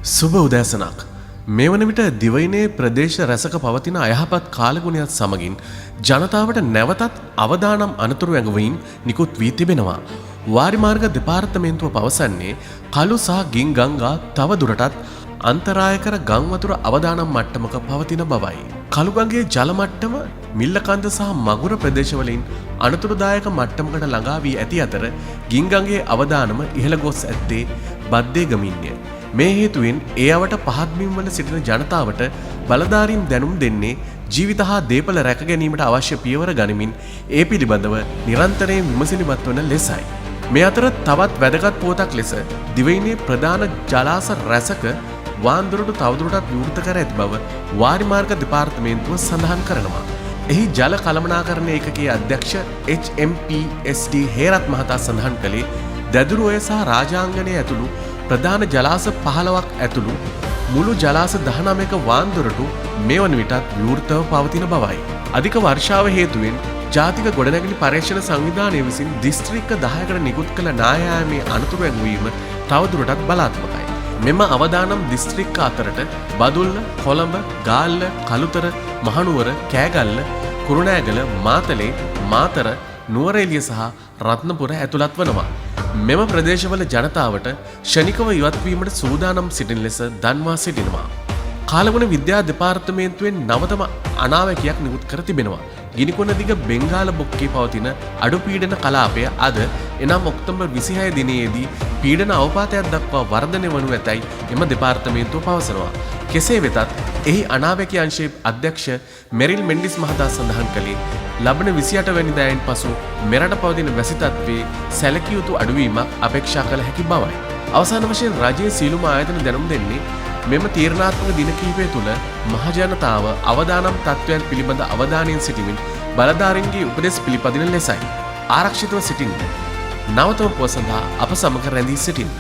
සුබ උදෑසනක්. මේ වන විට දිවයිනේ ප්‍රදේශ රැසක පවතින අයහපත් කාලගුණයත් සමගින් ජනතාවට නැවතත් අවදානම් අනතුරු ඇඟවීම් නිකුත් වී තිබෙනවා. වාරිමාර්ග දෙපාර්තමේන්තුව පවසන්නේ කළු සහ ගින් ගංගා තව දුරටත් අන්තරාය කර ගම් වතුර අවදානම් මට්ටමක පවතින බවයි. කළුගඟේ ජල මට්ටම මිල්ලකන්ද සහ මගුර ප්‍රදේශවලින් අනතුරුදායක මට්ටමකට ළඟා වී ඇති අතර ගින් ගඟේ අවදානම ඉහළ ගොස් ඇත්තේ බද්දේ ගමින්ය. මේ හේතුවෙන් ඒ අවට පහත් බිම් වල සිටින ජනතාවට බලධාරීන් දැනුම් දෙන්නේ ජීවිත හා දේපල රැක ගැනීමට අවශ්‍ය පියවර ගනිමින් ඒ පිළිබඳව නිරන්තරයෙන් විමසිලිමත් වන ලෙසයි. මේ අතර තවත් වැදගත් පුවතක් ලෙස දිවයිනේ ප්‍රධාන ජලාශ රැසක වාන්දුරටු තවදුරටත් විවෘත කර ඇති බව වාරිමාර්ග දෙපාර්තමේන්තුව සඳහන් කරනවා. එහි ජල කළමනාකරණ ඒකකයේ අධ්‍යක්ෂ HMPSD හේරත් මහතා සඳහන් කළේ දැදුරුඔය සහ රාජාංගනය ඇතුළු ප්‍රධාන ජලාශ 15ක් ඇතුළු මුළු ජලාශ 19ක වාන්දුරටු මේ වන විටත් විවෘතව පවතින බවයි. අධික වර්ෂාව හේතුවෙන් ජාතික ගොඩනැගිලි පර්යේෂණ සංවිධානය විසින් දිස්ත්‍රික්ක 10කට නිකුත් කළ නායාමේ අනතුරු ඇඟවීම තවදුරටත් බලාත්මකයි. මෙම අවදානම් දිස්ත්‍රික්ක අතරට බදුල්ල, කොළඹ, ගාල්ල, කළුතර, මහනුවර, කෑගල්ල, කුරුණෑගල, මාතලේ, මාතර, නුවරඑළිය සහ රත්නපුර ඇතුළත් වනවා. මෙම ප්‍රදේශවල ජනතාවට ෂණිකව ඉවත්වීමට සූදානම් සිටින ලෙස දන්වා සිටිනවා. කාලගුණ විද්‍යා දෙපාර්තමේන්තුවෙන් නවතම අනාවැකියක් නිකුත් කර තිබෙනවා. ගිනිකොන දිග බෙන්ගාල බොක්කේ පවතින අඩු පීඩන කලාපය අද එනම් ඔක්තෝබර් 26 දිනයේදී පීඩන අවපාතයක් දක්වා වර්ධනය වනු ඇතැයි එම දෙපාර්තමේන්තුව පවසනවා. කෙසේ වෙතත් එහි අනාවැකි අංශයේ අධ්‍යක්ෂ මෙරිල් මෙන්ඩිස් මහතා සඳහන් කළේ ලබන 28 වැනිදායෙන් පසු මෙරට පවතින වැසි තත්ත්වයේ සැලකිය යුතු අඩුවීමක් අපේක්ෂා කළ හැකි බවයි. අවසාන වශයෙන් රජයේ සීලුම ආයතන දැනුම් දෙන්නේ මෙම තීරණාත්මක දින කිහිපය තුළ මහජනතාව අවදානම් තත්ත්වයන් පිළිබඳ අවධානයෙන් සිටිමින් බලධාරීන්ගේ උපදෙස් පිළිපදින ලෙසයි. ආරක්ෂිතව සිටින්න. නවතම පුව සඳහා අප සමග රැඳී සිටින්න.